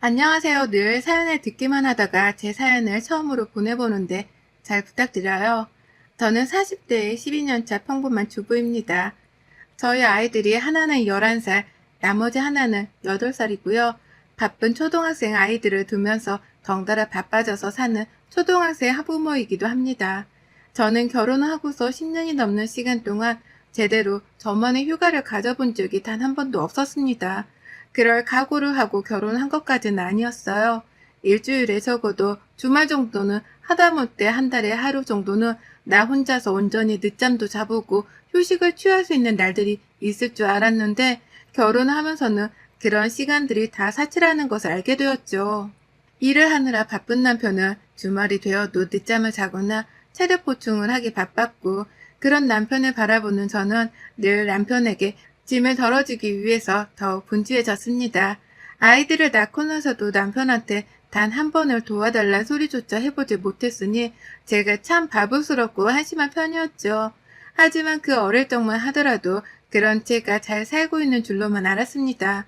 안녕하세요. 늘 사연을 듣기만 하다가 제 사연을 처음으로 보내보는데 잘 부탁드려요. 저는 40대의 12년차 평범한 주부입니다. 저희 아이들이 하나는 11살, 나머지 하나는 8살이고요. 바쁜 초등학생 아이들을 두면서 덩달아 바빠져서 사는 초등학생 학부모이기도 합니다. 저는 결혼을 하고서 10년이 넘는 시간 동안 제대로 저만의 휴가를 가져본 적이 단 한 번도 없었습니다. 그럴 각오를 하고 결혼한 것까지는 아니었어요. 일주일에 적어도 주말 정도는 하다못해 한 달에 하루 정도는 나 혼자서 온전히 늦잠도 자보고 휴식을 취할 수 있는 날들이 있을 줄 알았는데 결혼을 하면서는 그런 시간들이 다 사치라는 것을 알게 되었죠. 일을 하느라 바쁜 남편은 주말이 되어도 늦잠을 자거나 체력 보충을 하기 바빴고 그런 남편을 바라보는 저는 늘 남편에게 짐을 덜어주기 위해서 더욱 분주해졌습니다. 아이들을 낳고 나서도 남편한테 단 한 번을 도와달란 소리조차 해보지 못했으니 제가 참 바보스럽고 한심한 편이었죠. 하지만 그 어릴 적만 하더라도 그런 제가 잘 살고 있는 줄로만 알았습니다.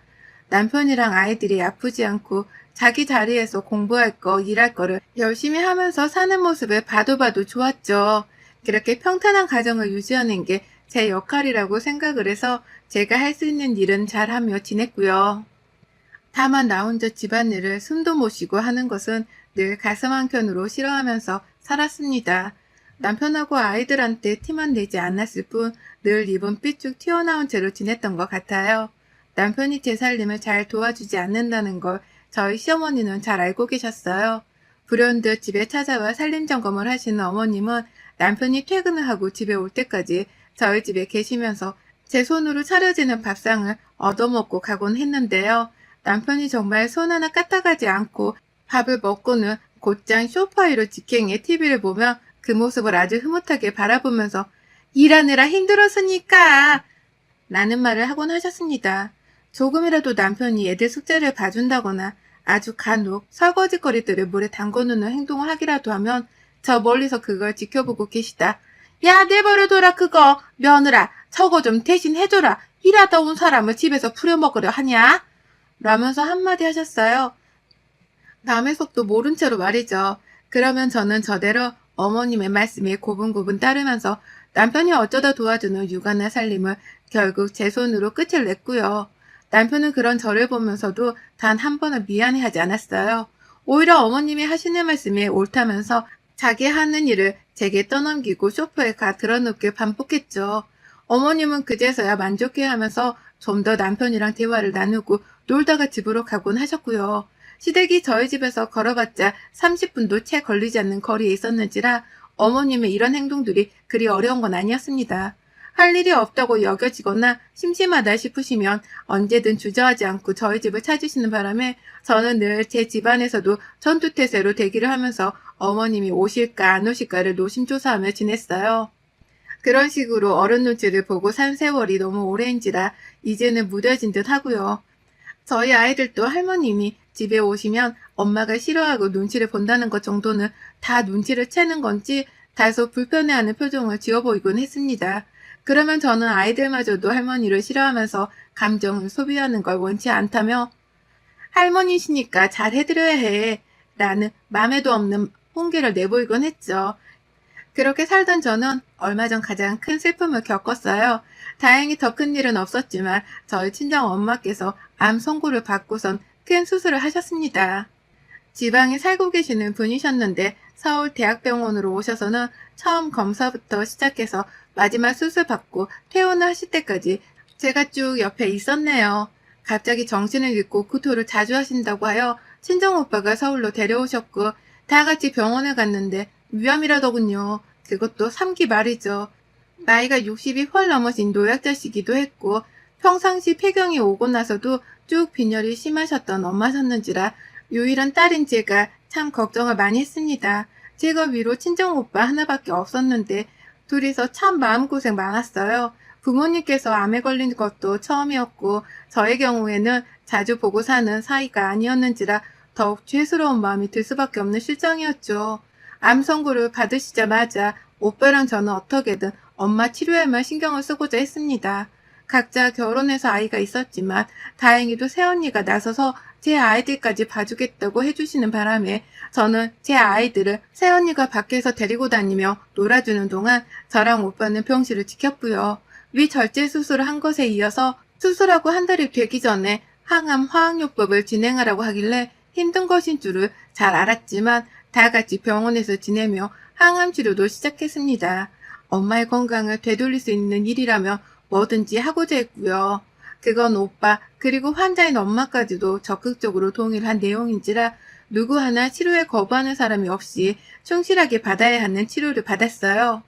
남편이랑 아이들이 아프지 않고 자기 자리에서 공부할 거, 일할 거를 열심히 하면서 사는 모습을 봐도 좋았죠. 그렇게 평탄한 가정을 유지하는 게 제 역할이라고 생각을 해서 제가 할 수 있는 일은 잘하며 지냈고요. 다만 나 혼자 집안일을 숨도 못 쉬고 하는 것은 늘 가슴 한켠으로 싫어하면서 살았습니다. 남편하고 아이들한테 티만 내지 않았을 뿐 늘 입은 삐쭉 튀어나온 채로 지냈던 것 같아요. 남편이 제 살림을 잘 도와주지 않는다는 걸 저희 시어머니는 잘 알고 계셨어요. 불현듯 집에 찾아와 살림 점검을 하시는 어머님은 남편이 퇴근을 하고 집에 올 때까지 저희 집에 계시면서 제 손으로 차려지는 밥상을 얻어먹고 가곤 했는데요. 남편이 정말 손 하나 까딱하지 않고 밥을 먹고는 곧장 소파 위로 직행해 TV를 보며 그 모습을 아주 흐뭇하게 바라보면서 일하느라 힘들었으니까 라는 말을 하곤 하셨습니다. 조금이라도 남편이 애들 숙제를 봐준다거나 아주 간혹 설거지거리들을 물에 담궈놓는 행동을 하기라도 하면 저 멀리서 그걸 지켜보고 계시다. 야, 내버려둬라 그거. 며느라, 저거 좀 대신 해줘라. 일하다 온 사람을 집에서 부려먹으려 하냐? 라면서 한마디 하셨어요. 남의 속도 모른 채로 말이죠. 그러면 저는 저대로 어머님의 말씀에 고분고분 따르면서 남편이 어쩌다 도와주는 육아나 살림을 결국 제 손으로 끝을 냈고요. 남편은 그런 저를 보면서도 단 한 번은 미안해하지 않았어요. 오히려 어머님이 하시는 말씀이 옳다면서 자기 하는 일을 제게 떠넘기고 소파에 가 드러눕게 반복했죠. 어머님은 그제서야 만족해하면서 좀 더 남편이랑 대화를 나누고 놀다가 집으로 가곤 하셨고요. 시댁이 저희 집에서 걸어봤자 30분도 채 걸리지 않는 거리에 있었는지라 어머님의 이런 행동들이 그리 어려운 건 아니었습니다. 할 일이 없다고 여겨지거나 심심하다 싶으시면 언제든 주저하지 않고 저희 집을 찾으시는 바람에 저는 늘 제 집안에서도 전투태세로 대기를 하면서 어머님이 오실까 안 오실까를 노심초사하며 지냈어요. 그런 식으로 어른 눈치를 보고 산 세월이 너무 오래인지라 이제는 무뎌진 듯 하고요. 저희 아이들도 할머님이 집에 오시면 엄마가 싫어하고 눈치를 본다는 것 정도는 다 눈치를 채는 건지 다소 불편해하는 표정을 지어 보이곤 했습니다. 그러면 저는 아이들마저도 할머니를 싫어하면서 감정을 소비하는 걸 원치 않다며 할머니시니까 잘 해드려야 해 라는 맘에도 없는 홍기를 내보이곤 했죠. 그렇게 살던 저는 얼마 전 가장 큰 슬픔을 겪었어요. 다행히 더 큰 일은 없었지만 저희 친정 엄마께서 암 선고를 받고선 큰 수술을 하셨습니다. 지방에 살고 계시는 분이셨는데 서울대학병원으로 오셔서는 처음 검사부터 시작해서 마지막 수술 받고 퇴원을 하실 때까지 제가 쭉 옆에 있었네요. 갑자기 정신을 잃고 구토를 자주 하신다고 하여 친정오빠가 서울로 데려오셨고 다 같이 병원에 갔는데 위암이라더군요. 그것도 3기 말이죠. 나이가 60이 훨 넘으신 노약자시기도 했고 평상시 폐경이 오고 나서도 쭉 빈혈이 심하셨던 엄마셨는지라 유일한 딸인 제가 참 걱정을 많이 했습니다. 제가 위로 친정오빠 하나밖에 없었는데 둘이서 참 마음고생 많았어요. 부모님께서 암에 걸린 것도 처음이었고 저의 경우에는 자주 보고 사는 사이가 아니었는지라 더욱 죄스러운 마음이 들 수밖에 없는 실정이었죠. 암 선고를 받으시자마자 오빠랑 저는 어떻게든 엄마 치료에만 신경을 쓰고자 했습니다. 각자 결혼해서 아이가 있었지만 다행히도 새언니가 나서서 제 아이들까지 봐주겠다고 해주시는 바람에 저는 제 아이들을 새언니가 밖에서 데리고 다니며 놀아주는 동안 저랑 오빠는 병실을 지켰고요. 위절제 수술을 한 것에 이어서 수술하고 한 달이 되기 전에 항암 화학요법을 진행하라고 하길래 힘든 것인 줄을 잘 알았지만 다 같이 병원에서 지내며 항암 치료도 시작했습니다. 엄마의 건강을 되돌릴 수 있는 일이라면 뭐든지 하고자 했고요. 그건 오빠 그리고 환자인 엄마까지도 적극적으로 동의를 한 내용인지라 누구 하나 치료에 거부하는 사람이 없이 충실하게 받아야 하는 치료를 받았어요.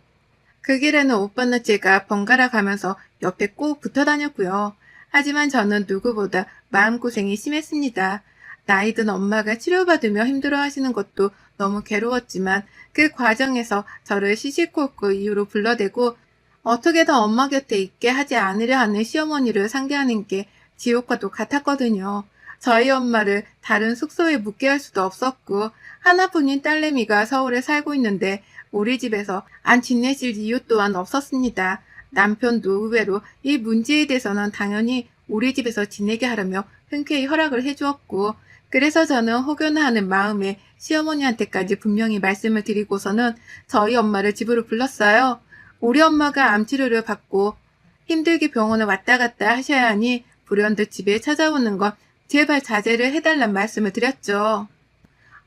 그 길에는 오빠나 제가 번갈아 가면서 옆에 꼭 붙어 다녔고요. 하지만 저는 누구보다 마음고생이 심했습니다. 나이 든 엄마가 치료받으며 힘들어하시는 것도 너무 괴로웠지만 그 과정에서 저를 시시콜콜 이유로 불러대고 어떻게든 엄마 곁에 있게 하지 않으려 하는 시어머니를 상대하는 게 지옥과도 같았거든요. 저희 엄마를 다른 숙소에 묵게 할 수도 없었고 하나뿐인 딸내미가 서울에 살고 있는데 우리 집에서 안 지내실 이유 또한 없었습니다. 남편도 의외로 이 문제에 대해서는 당연히 우리 집에서 지내게 하라며 흔쾌히 허락을 해주었고 그래서 저는 혹여나하는 마음에 시어머니한테까지 분명히 말씀을 드리고서는 저희 엄마를 집으로 불렀어요. 우리 엄마가 암치료를 받고 힘들게 병원을 왔다 갔다 하셔야 하니 불현듯 집에 찾아오는 건 제발 자제를 해달란 말씀을 드렸죠.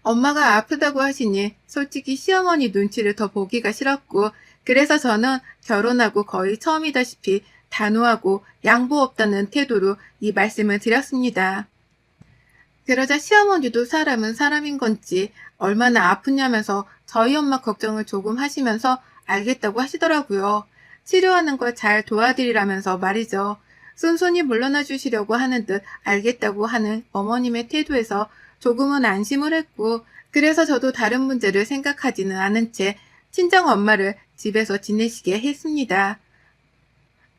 엄마가 아프다고 하시니 솔직히 시어머니 눈치를 더 보기가 싫었고 그래서 저는 결혼하고 거의 처음이다시피 단호하고 양보 없다는 태도로 이 말씀을 드렸습니다. 그러자 시어머니도 사람은 사람인 건지 얼마나 아프냐면서 저희 엄마 걱정을 조금 하시면서 알겠다고 하시더라고요. 치료하는 걸 잘 도와드리라면서 말이죠. 순순히 물러나 주시려고 하는 듯 알겠다고 하는 어머님의 태도에서 조금은 안심을 했고 그래서 저도 다른 문제를 생각하지는 않은 채 친정 엄마를 집에서 지내시게 했습니다.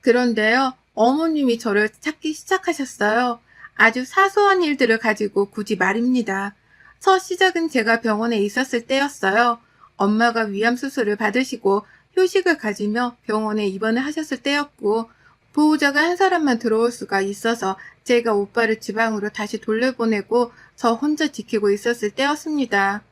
그런데요, 어머님이 저를 찾기 시작하셨어요. 아주 사소한 일들을 가지고 굳이 말입니다. 첫 시작은 제가 병원에 있었을 때였어요. 엄마가 위암 수술을 받으시고 휴식을 가지며 병원에 입원을 하셨을 때였고 보호자가 한 사람만 들어올 수가 있어서 제가 오빠를 지방으로 다시 돌려보내고 저 혼자 지키고 있었을 때였습니다.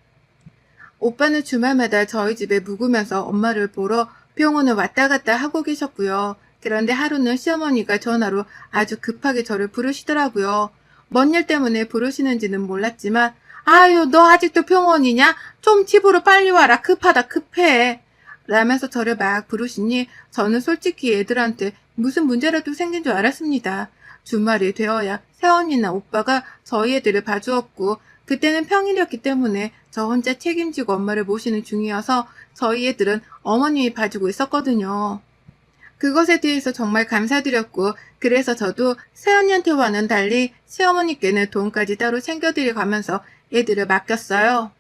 오빠는 주말마다 저희 집에 묵으면서 엄마를 보러 병원을 왔다 갔다 하고 계셨고요. 그런데 하루는 시어머니가 전화로 아주 급하게 저를 부르시더라고요. 뭔 일 때문에 부르시는지는 몰랐지만 아유 너 아직도 병원이냐? 좀 집으로 빨리 와라 급하다 급해 라면서 저를 막 부르시니 저는 솔직히 애들한테 무슨 문제라도 생긴 줄 알았습니다. 주말이 되어야 새언니나 오빠가 저희 애들을 봐주었고 그때는 평일이었기 때문에 저 혼자 책임지고 엄마를 모시는 중이어서 저희 애들은 어머님이 봐주고 있었거든요. 그것에 대해서 정말 감사드렸고 그래서 저도 새언니한테와는 달리 시어머니께는 돈까지 따로 챙겨드려 가면서 애들을 맡겼어요.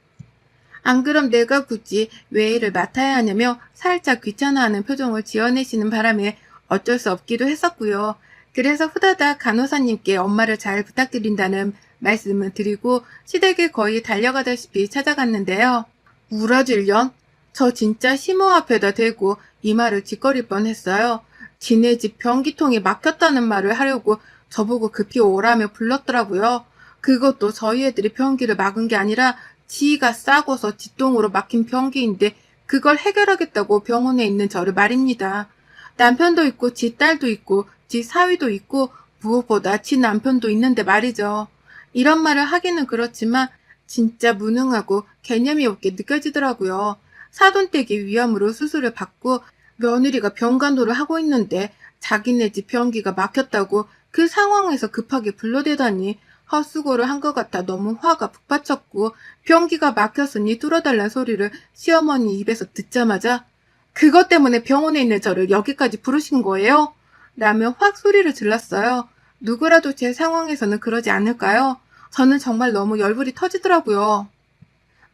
안 그럼 내가 굳이 왜 일을 맡아야 하냐며 살짝 귀찮아하는 표정을 지어내시는 바람에 어쩔 수 없기도 했었고요. 그래서 후다닥 간호사님께 엄마를 잘 부탁드린다는 말씀을 드리고 시댁에 거의 달려가다시피 찾아갔는데요. 우라질년? 저 진짜 심호 앞에다 대고 이 말을 짓거릴 뻔했어요. 지네 집 변기통이 막혔다는 말을 하려고 저보고 급히 오라며 불렀더라고요. 그것도 저희 애들이 변기를 막은 게 아니라 지가 싸고서 뒷동으로 막힌 변기인데 그걸 해결하겠다고 병원에 있는 저를 말입니다. 남편도 있고 지 딸도 있고 지 사위도 있고 무엇보다 지 남편도 있는데 말이죠. 이런 말을 하기는 그렇지만 진짜 무능하고 개념이 없게 느껴지더라고요. 사돈댁이 위암으로 수술을 받고 며느리가 병간호를 하고 있는데 자기네 집 변기가 막혔다고 그 상황에서 급하게 불러대다니 헛수고를 한 것 같아 너무 화가 북받쳤고 변기가 막혔으니 뚫어달란 소리를 시어머니 입에서 듣자마자 그것 때문에 병원에 있는 저를 여기까지 부르신 거예요? 라며 확 소리를 질렀어요. 누구라도 제 상황에서는 그러지 않을까요? 저는 정말 너무 열불이 터지더라고요.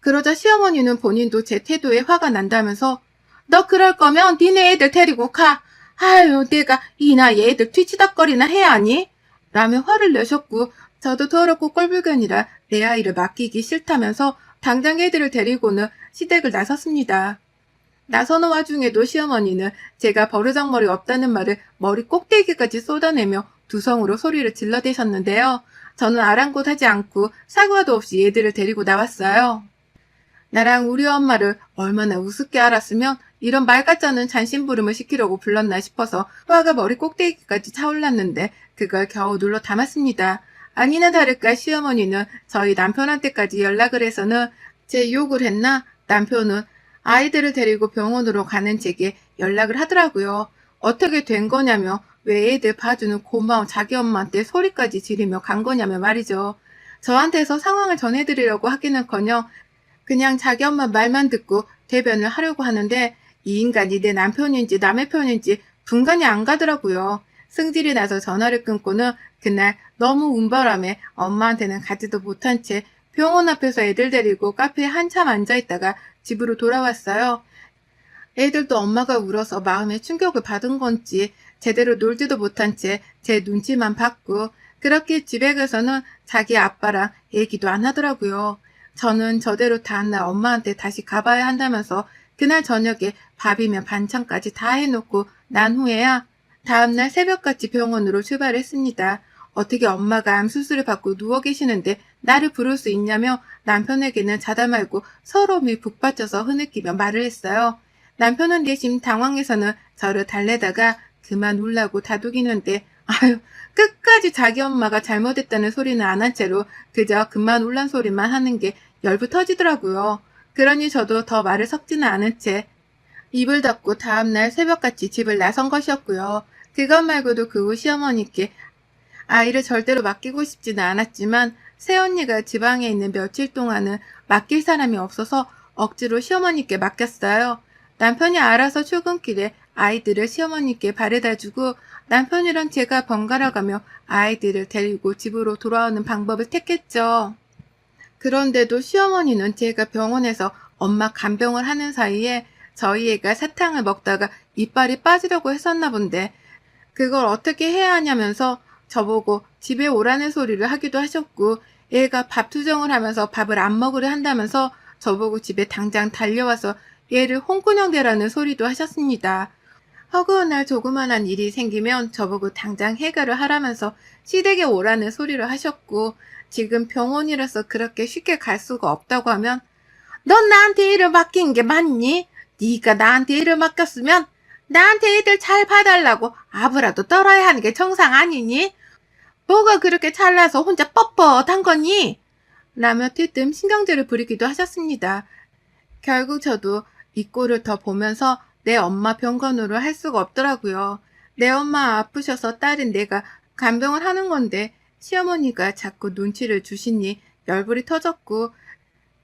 그러자 시어머니는 본인도 제 태도에 화가 난다면서 너 그럴 거면 니네 애들 데리고 가. 아유 내가 이 나이에 애들 뒤치다거리나 해야 하니? 라며 화를 내셨고 저도 더럽고 꼴불견이라 내 아이를 맡기기 싫다면서 당장 애들을 데리고는 시댁을 나섰습니다. 나서는 와중에도 시어머니는 제가 버르장머리 없다는 말을 머리 꼭대기까지 쏟아내며 두성으로 소리를 질러대셨는데요. 저는 아랑곳하지 않고 사과도 없이 얘들을 데리고 나왔어요. 나랑 우리 엄마를 얼마나 우습게 알았으면 이런 말 같지 않은 잔심부름을 시키려고 불렀나 싶어서 화가 머리 꼭대기까지 차올랐는데 그걸 겨우 눌러 담았습니다. 아니나 다를까 시어머니는 저희 남편한테까지 연락을 해서는 제 욕을 했나? 남편은 아이들을 데리고 병원으로 가는 제게 연락을 하더라고요. 어떻게 된 거냐며 왜 애들 봐주는 고마운 자기 엄마한테 소리까지 지르며 간 거냐며 말이죠. 저한테서 상황을 전해드리려고 하기는커녕 그냥 자기 엄마 말만 듣고 대변을 하려고 하는데 이 인간이 내 남편인지 남의 편인지 분간이 안 가더라고요. 승질이 나서 전화를 끊고는 그날 너무 운바람에 엄마한테는 가지도 못한 채 병원 앞에서 애들 데리고 카페에 한참 앉아있다가 집으로 돌아왔어요. 애들도 엄마가 울어서 마음에 충격을 받은 건지 제대로 놀지도 못한 채 제 눈치만 봤고 그렇게 집에 가서는 자기 아빠랑 얘기도 안 하더라고요. 저는 저대로 다음날 엄마한테 다시 가봐야 한다면서 그날 저녁에 밥이며 반찬까지 다 해놓고 난 후에야 다음날 새벽같이 병원으로 출발했습니다. 어떻게 엄마가 암 수술을 받고 누워 계시는데 나를 부를 수 있냐며 남편에게는 자다 말고 서러움이 북받쳐서 흐느끼며 말을 했어요. 남편은 내심 당황해서는 저를 달래다가 그만 울라고 다독이는데 아유 끝까지 자기 엄마가 잘못했다는 소리는 안 한 채로 그저 그만 울란 소리만 하는 게 열부 터지더라고요. 그러니 저도 더 말을 섞지는 않은 채 입을 닫고 다음날 새벽같이 집을 나선 것이었고요. 그것 말고도 그 후 시어머니께 아이를 절대로 맡기고 싶지는 않았지만 새언니가 지방에 있는 며칠 동안은 맡길 사람이 없어서 억지로 시어머니께 맡겼어요. 남편이 알아서 출근길에 아이들을 시어머니께 바래다주고 남편이랑 제가 번갈아가며 아이들을 데리고 집으로 돌아오는 방법을 택했죠. 그런데도 시어머니는 제가 병원에서 엄마 간병을 하는 사이에 저희 애가 사탕을 먹다가 이빨이 빠지려고 했었나 본데 그걸 어떻게 해야 하냐면서 저보고 집에 오라는 소리를 하기도 하셨고 애가 밥 투정을 하면서 밥을 안 먹으려 한다면서 저보고 집에 당장 달려와서 얘를 홍군형 대라는 소리도 하셨습니다. 허구한 날 조그만한 일이 생기면 저보고 당장 해결을 하라면서 시댁에 오라는 소리를 하셨고 지금 병원이라서 그렇게 쉽게 갈 수가 없다고 하면 넌 나한테 일을 맡긴 게 맞니? 네가 나한테 일을 맡겼으면 나한테 애들 잘 봐달라고 아부라도 떨어야 하는 게 정상 아니니? 뭐가 그렇게 잘나서 혼자 뻣뻣한 거니? 라며 뒤뜸 신경질을 부리기도 하셨습니다. 결국 저도 이 꼴을 더 보면서 내 엄마 병건으로 할 수가 없더라고요. 내 엄마 아프셔서 딸인 내가 간병을 하는 건데 시어머니가 자꾸 눈치를 주시니 열불이 터졌고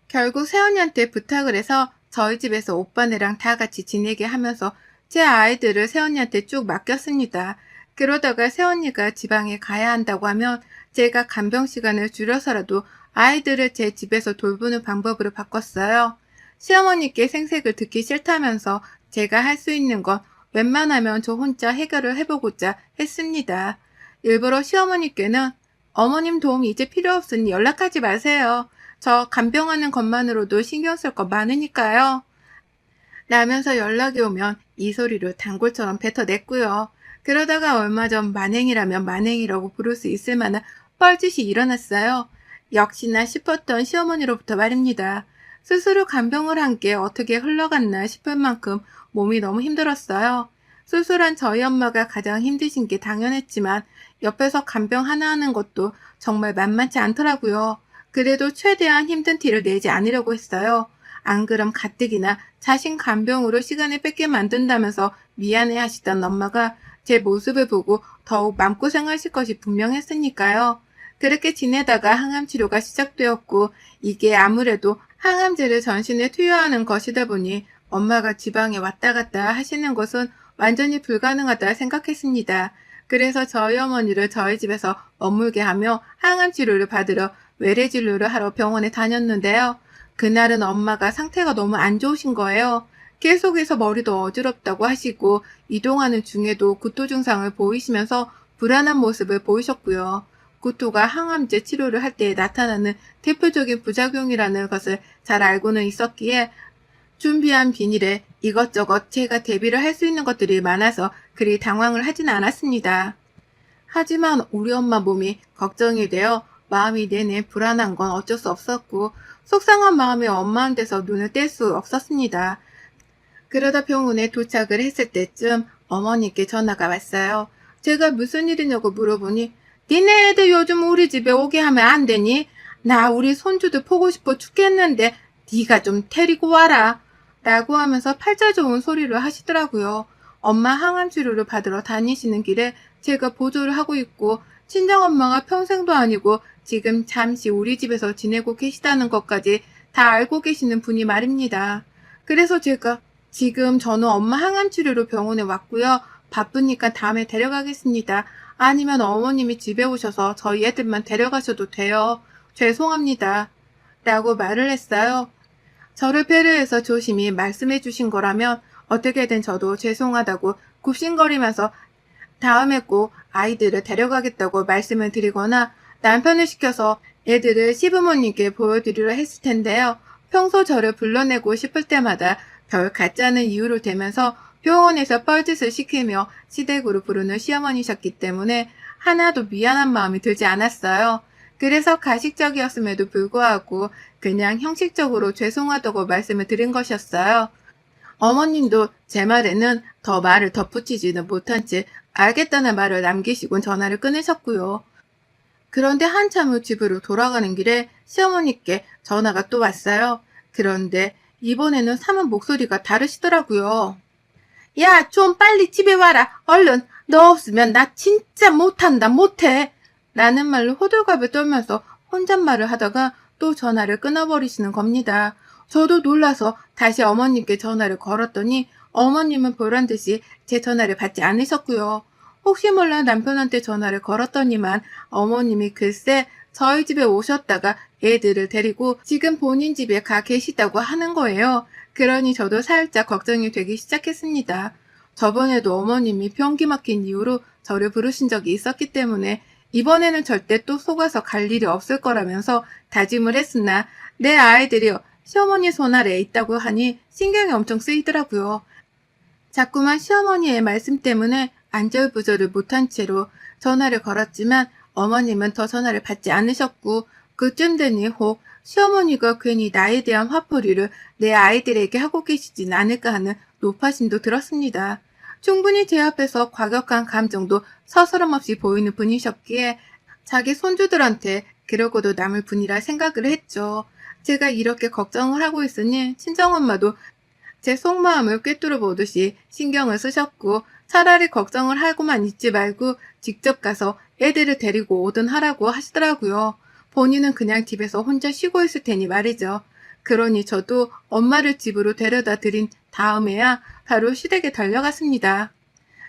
결국 새언니한테 부탁을 해서 저희 집에서 오빠네랑 다 같이 지내게 하면서 제 아이들을 새언니한테 쭉 맡겼습니다. 그러다가 새언니가 지방에 가야 한다고 하면 제가 간병 시간을 줄여서라도 아이들을 제 집에서 돌보는 방법으로 바꿨어요. 시어머니께 생색을 듣기 싫다면서 제가 할 수 있는 건 웬만하면 저 혼자 해결을 해보고자 했습니다. 일부러 시어머니께는 어머님 도움이 이제 필요 없으니 연락하지 마세요. 저 간병하는 것만으로도 신경 쓸 거 많으니까요. 라면서 연락이 오면 이 소리를 단골처럼 뱉어냈고요. 그러다가 얼마 전 만행이라면 만행이라고 부를 수 있을 만한 뻘짓이 일어났어요. 역시나 싶었던 시어머니로부터 말입니다. 스스로 간병을 한 게 어떻게 흘러갔나 싶을 만큼 몸이 너무 힘들었어요. 수술한 저희 엄마가 가장 힘드신 게 당연했지만 옆에서 간병 하나 하는 것도 정말 만만치 않더라고요. 그래도 최대한 힘든 티를 내지 않으려고 했어요. 안 그럼 가뜩이나 자신 간병으로 시간을 뺏게 만든다면서 미안해 하시던 엄마가 제 모습을 보고 더욱 맘고생하실 것이 분명했으니까요. 그렇게 지내다가 항암 치료가 시작되었고 이게 아무래도 항암제를 전신에 투여하는 것이다 보니 엄마가 지방에 왔다 갔다 하시는 것은 완전히 불가능하다 생각했습니다. 그래서 저희 어머니를 저희 집에서 머물게 하며 항암 치료를 받으러 외래 진료를 하러 병원에 다녔는데요. 그날은 엄마가 상태가 너무 안 좋으신 거예요. 계속해서 머리도 어지럽다고 하시고 이동하는 중에도 구토 증상을 보이시면서 불안한 모습을 보이셨고요. 구토가 항암제 치료를 할 때 나타나는 대표적인 부작용이라는 것을 잘 알고는 있었기에 준비한 비닐에 이것저것 제가 대비를 할 수 있는 것들이 많아서 그리 당황을 하진 않았습니다. 하지만 우리 엄마 몸이 걱정이 되어 마음이 내내 불안한 건 어쩔 수 없었고 속상한 마음에 엄마한테서 눈을 뗄 수 없었습니다. 그러다 병원에 도착을 했을 때쯤 어머니께 전화가 왔어요. 제가 무슨 일이냐고 물어보니 니네 애들 요즘 우리 집에 오게 하면 안 되니? 나 우리 손주들 보고 싶어 죽겠는데 네가 좀 데리고 와라 라고 하면서 팔자 좋은 소리를 하시더라고요. 엄마 항암 치료를 받으러 다니시는 길에 제가 보조를 하고 있고 친정엄마가 평생도 아니고 지금 잠시 우리 집에서 지내고 계시다는 것까지 다 알고 계시는 분이 말입니다. 그래서 제가 지금 저는 엄마 항암 치료로 병원에 왔고요. 바쁘니까 다음에 데려가겠습니다. 아니면 어머님이 집에 오셔서 저희 애들만 데려가셔도 돼요. 죄송합니다. 라고 말을 했어요. 저를 배려해서 조심히 말씀해 주신 거라면 어떻게든 저도 죄송하다고 굽신거리면서 다음에 꼭 아이들을 데려가겠다고 말씀을 드리거나 남편을 시켜서 애들을 시부모님께 보여드리려 했을 텐데요. 평소 저를 불러내고 싶을 때마다 별 가짜는 이유를 대면서 병원에서 뻘짓을 시키며 시댁으로 부르는 시어머니셨기 때문에 하나도 미안한 마음이 들지 않았어요. 그래서 가식적이었음에도 불구하고 그냥 형식적으로 죄송하다고 말씀을 드린 것이었어요. 어머님도 제 말에는 더 말을 덧붙이지는 못한 채 알겠다는 말을 남기시곤 전화를 끊으셨고요. 그런데 한참 후 집으로 돌아가는 길에 시어머니께 전화가 또 왔어요. 그런데 이번에는 사문 목소리가 다르시더라고요. 야, 좀 빨리 집에 와라. 얼른. 너 없으면 나 진짜 못한다. 못해. 라는 말로 호들갑을 떨면서 혼잣말을 하다가 또 전화를 끊어버리시는 겁니다. 저도 놀라서 다시 어머님께 전화를 걸었더니 어머님은 보란듯이 제 전화를 받지 않으셨고요. 혹시 몰라 남편한테 전화를 걸었더니만 어머님이 글쎄 저희 집에 오셨다가 애들을 데리고 지금 본인 집에 가 계시다고 하는 거예요. 그러니 저도 살짝 걱정이 되기 시작했습니다. 저번에도 어머님이 변기 막힌 이유로 저를 부르신 적이 있었기 때문에 이번에는 절대 또 속아서 갈 일이 없을 거라면서 다짐을 했으나 내 아이들이 시어머니 손 아래에 있다고 하니 신경이 엄청 쓰이더라고요. 자꾸만 시어머니의 말씀 때문에 안절부절을 못한 채로 전화를 걸었지만 어머님은 더 전화를 받지 않으셨고 그쯤 되니 혹 시어머니가 괜히 나에 대한 화풀이를 내 아이들에게 하고 계시진 않을까 하는 노파심도 들었습니다. 충분히 제 앞에서 과격한 감정도 서스럼없이 보이는 분이셨기에 자기 손주들한테 그러고도 남을 분이라 생각을 했죠. 제가 이렇게 걱정을 하고 있으니 친정엄마도 제 속마음을 꿰뚫어 보듯이 신경을 쓰셨고 차라리 걱정을 하고만 있지 말고 직접 가서 애들을 데리고 오든 하라고 하시더라고요. 본인은 그냥 집에서 혼자 쉬고 있을 테니 말이죠. 그러니 저도 엄마를 집으로 데려다 드린 다음에야 바로 시댁에 달려갔습니다.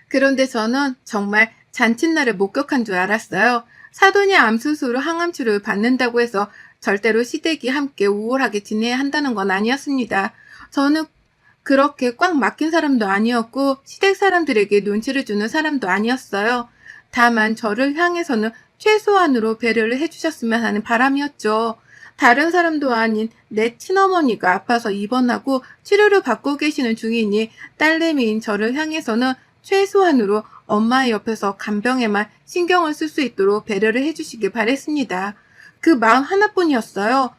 그런데 저는 정말 잔칫날을 목격한 줄 알았어요. 사돈이 암수술로 항암치료를 받는다고 해서 절대로 시댁이 함께 우울하게 지내야 한다는 건 아니었습니다. 저는 그렇게 꽉 막힌 사람도 아니었고 시댁 사람들에게 눈치를 주는 사람도 아니었어요. 다만 저를 향해서는 최소한으로 배려를 해주셨으면 하는 바람이었죠. 다른 사람도 아닌 내 친어머니가 아파서 입원하고 치료를 받고 계시는 중이니 딸내미인 저를 향해서는 최소한으로 엄마의 옆에서 간병에만 신경을 쓸 수 있도록 배려를 해주시길 바랬습니다. 그 마음 하나뿐이었어요.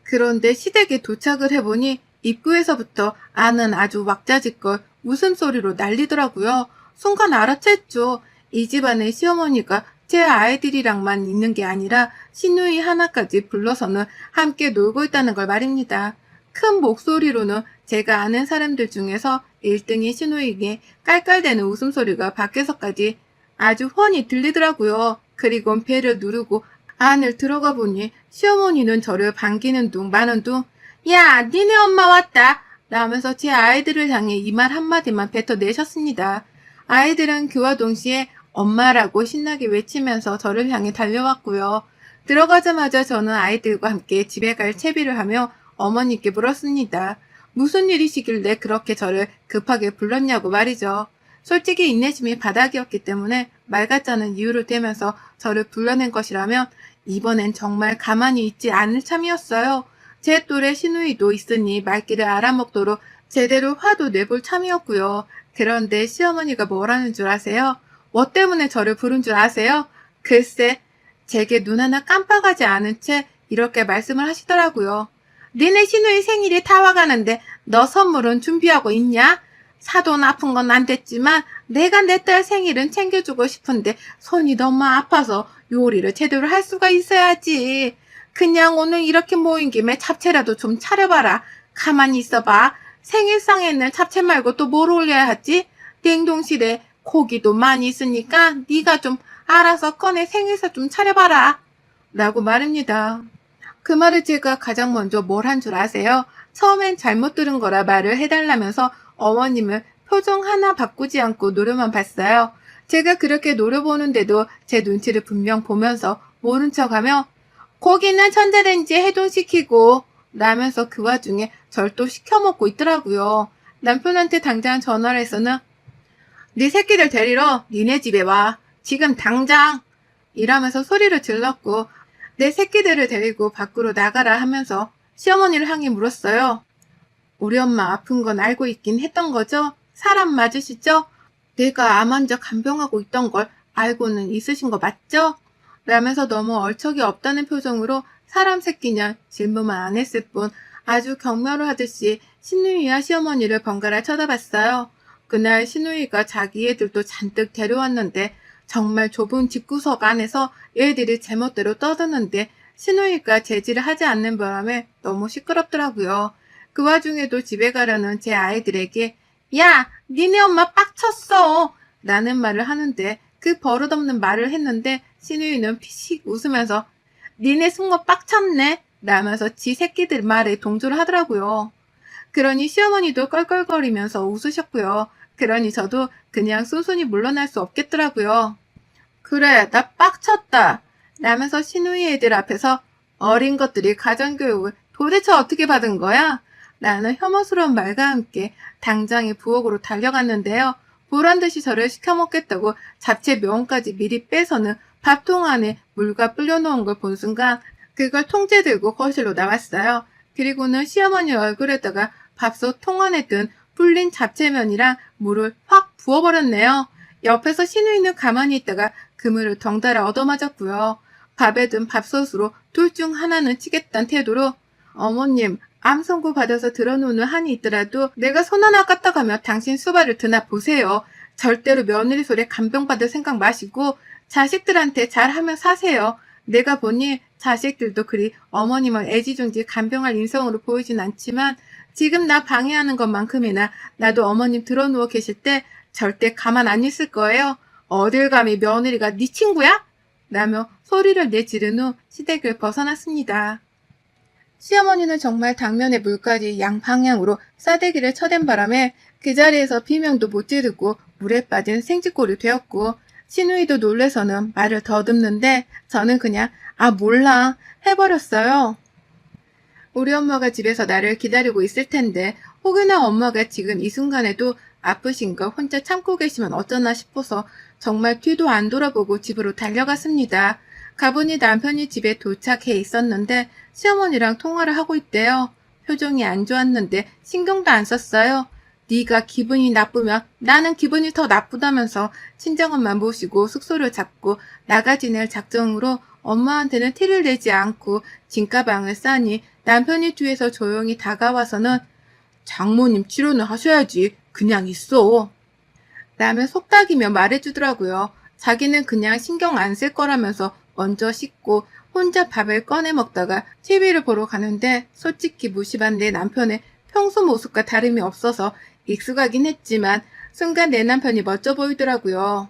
그런데 시댁에 도착을 해보니 입구에서부터 아는 아주 왁자지껄 웃음소리로 난리더라고요. 순간 알아챘죠. 이 집안의 시어머니가 제 아이들이랑만 있는 게 아니라 시누이 하나까지 불러서는 함께 놀고 있다는 걸 말입니다. 큰 목소리로는 제가 아는 사람들 중에서 1등이 시누이에게 깔깔대는 웃음소리가 밖에서까지 아주 훤히 들리더라고요. 그리고 배를 누르고 안을 들어가 보니 시어머니는 저를 반기는 둥 마는 둥 야, 니네 엄마 왔다! 라면서 제 아이들을 향해 이 말 한마디만 뱉어내셨습니다. 아이들은 그와 동시에 엄마라고 신나게 외치면서 저를 향해 달려왔고요. 들어가자마자 저는 아이들과 함께 집에 갈 채비를 하며 어머니께 물었습니다. 무슨 일이시길래 그렇게 저를 급하게 불렀냐고 말이죠. 솔직히 인내심이 바닥이었기 때문에 말 같지 않은 이유를 대면서 저를 불러낸 것이라면 이번엔 정말 가만히 있지 않을 참이었어요. 제 또래 시누이도 있으니 말귀를 알아먹도록 제대로 화도 내볼 참이었고요. 그런데 시어머니가 뭐라는 줄 아세요? 뭐 때문에 저를 부른 줄 아세요? 글쎄, 제게 눈 하나 깜빡하지 않은 채 이렇게 말씀을 하시더라고요. 니네 시누이 생일이 다 와가는데 너 선물은 준비하고 있냐? 사돈 아픈 건 안 됐지만 내가 내 딸 생일은 챙겨주고 싶은데 손이 너무 아파서 요리를 제대로 할 수가 있어야지. 그냥 오늘 이렇게 모인 김에 잡채라도 좀 차려봐라. 가만히 있어봐. 생일상에는 잡채 말고 또 뭘 올려야 하지? 냉동실에 고기도 많이 있으니까 네가 좀 알아서 꺼내 생일상 좀 차려봐라. 라고 말입니다. 그 말을 제가 가장 먼저 뭘 한 줄 아세요? 처음엔 잘못 들은 거라 말을 해달라면서 어머님을 표정 하나 바꾸지 않고 노려만 봤어요. 제가 그렇게 노려보는데도 제 눈치를 분명 보면서 모른 척하며 고기는 전자레인지에 해동시키고 라면서 그 와중에 절 또 시켜먹고 있더라고요. 남편한테 당장 전화를 해서는 네 새끼들 데리러 니네 집에 와. 지금 당장! 이러면서 소리를 질렀고 내 새끼들을 데리고 밖으로 나가라 하면서 시어머니를 향해 물었어요. 우리 엄마 아픈 건 알고 있긴 했던 거죠? 사람 맞으시죠? 내가 암 환자 간병하고 있던 걸 알고는 있으신 거 맞죠? 라면서 너무 얼척이 없다는 표정으로 사람 새끼냐 질문만 안 했을 뿐 아주 경멸을 하듯이 시누이와 시어머니를 번갈아 쳐다봤어요. 그날 시누이가 자기 애들도 잔뜩 데려왔는데 정말 좁은 집구석 안에서 애들이 제멋대로 떠드는데 시누이가 제지를 하지 않는 바람에 너무 시끄럽더라고요. 그 와중에도 집에 가려는 제 아이들에게 야, 니네 엄마 빡쳤어! 라는 말을 하는데 그 버릇없는 말을 했는데 시누이는 피식 웃으면서 니네 숙모 빡쳤네? 라면서 지 새끼들 말에 동조를 하더라고요. 그러니 시어머니도 껄껄거리면서 웃으셨고요. 그러니 저도 그냥 순순히 물러날 수 없겠더라고요. 그래, 나 빡쳤다. 라면서 시누이 애들 앞에서 어린 것들이 가정교육을 도대체 어떻게 받은 거야? 라는 혐오스러운 말과 함께 당장에 부엌으로 달려갔는데요. 보란듯이 저를 시켜먹겠다고 잡채 명까지 미리 빼서는 밥통 안에 물과 불려놓은 걸 본 순간 그걸 통째 들고 거실로 나왔어요. 그리고는 시어머니 얼굴에다가 밥솥 통 안에 든 불린 잡채면이랑 물을 확 부어버렸네요. 옆에서 시누이는 가만히 있다가 그물을 덩달아 얻어맞았고요. 밥에 든 밥솥으로 둘 중 하나는 치겠다는 태도로 어머님, 암 선고 받아서 들어놓는 한이 있더라도 내가 손 하나 까딱하면 당신 수발을 드나 보세요. 절대로 며느리 소리에 간병받을 생각 마시고 자식들한테 잘하며 사세요. 내가 보니 자식들도 그리 어머님을 애지중지 간병할 인성으로 보이진 않지만 지금 나 방해하는 것만큼이나 나도 어머님 들어누워 계실 때 절대 가만 안 있을 거예요. 어딜 감히 며느리가 네 친구야? 라며 소리를 내지른 후 시댁을 벗어났습니다. 시어머니는 정말 당면에 물까지 양방향으로 싸대기를 쳐댄 바람에 그 자리에서 비명도 못 지르고 물에 빠진 생쥐꼴이 되었고 시누이도 놀래서는 말을 더듬는데 저는 그냥 몰라 해버렸어요. 우리 엄마가 집에서 나를 기다리고 있을 텐데 혹여나 엄마가 지금 이 순간에도 아프신 걸 혼자 참고 계시면 어쩌나 싶어서 정말 뒤도 안 돌아보고 집으로 달려갔습니다. 가보니 남편이 집에 도착해 있었는데 시어머니랑 통화를 하고 있대요. 표정이 안 좋았는데 신경도 안 썼어요. 네가 기분이 나쁘면 나는 기분이 더 나쁘다면서 친정엄마 모시고 숙소를 잡고 나가 지낼 작정으로 엄마한테는 티를 내지 않고 짐가방을 싸니 남편이 뒤에서 조용히 다가와서는 장모님 치료는 하셔야지. 그냥 있어. 라며 속닥이며 말해주더라고요. 자기는 그냥 신경 안 쓸 거라면서 먼저 씻고 혼자 밥을 꺼내 먹다가 TV를 보러 가는데 솔직히 무심한 내 남편의 평소 모습과 다름이 없어서 익숙하긴 했지만 순간 내 남편이 멋져 보이더라고요.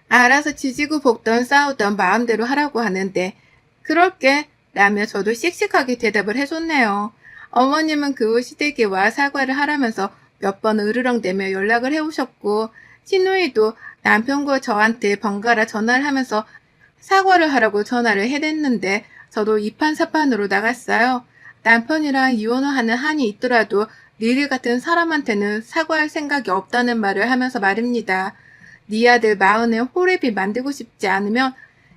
알아서 지지고 볶던 싸우던 마음대로 하라고 하는데 그럴게 라며 저도 씩씩하게 대답을 해줬네요. 어머님은 그 후 시댁에 사과를 하라면서 몇 번 으르렁대며 연락을 해오셨고 시누이도 남편과 저한테 번갈아 전화를 하면서 사과를 하라고 전화를 해댔는데 저도 이판사판으로 나갔어요. 남편이랑 이혼을 하는 한이 있더라도 리리 같은 사람한테는 사과할 생각이 없다는 말을 하면서 말입니다. 네 아들 마흔에 호랩이 만들고 싶지 않으면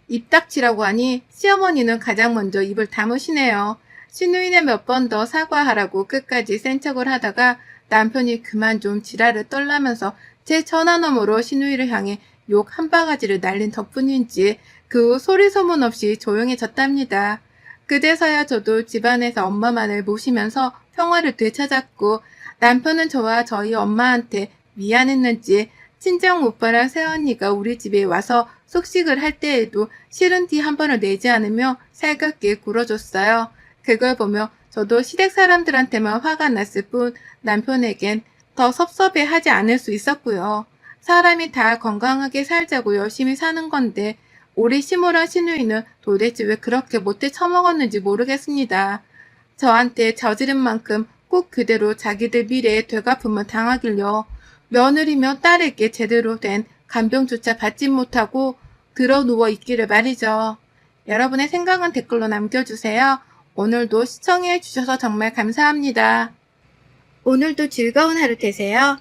입 닥치라고 하니 시어머니는 가장 먼저 입을 다무시네요. 시누이는 몇 번 더 사과하라고 끝까지 센 척을 하다가 남편이 그만 좀 지랄을 떨라면서 제 전화너머로 시누이를 향해 욕 한 바가지를 날린 덕분인지 그 후 소리 소문 없이 조용해졌답니다. 그제서야 저도 집안에서 엄마만을 모시면서 평화를 되찾았고 남편은 저와 저희 엄마한테 미안했는지 친정 오빠랑 새언니가 우리 집에 와서 속식을 할 때에도 싫은 티 한 번을 내지 않으며 살갑게 굴어줬어요. 그걸 보며 저도 시댁 사람들한테만 화가 났을 뿐 남편에겐 더 섭섭해하지 않을 수 있었고요. 사람이 다 건강하게 살자고 열심히 사는 건데 우리 시모랑 시누이는 도대체 왜 그렇게 못돼 처먹었는지 모르겠습니다. 저한테 저지른 만큼 꼭 그대로 자기들 미래에 되갚음을 당하길요. 며느리며 딸에게 제대로 된 간병조차 받지 못하고 들어 누워 있기를 말이죠. 여러분의 생각은 댓글로 남겨주세요. 오늘도 시청해 주셔서 정말 감사합니다. 오늘도 즐거운 하루 되세요.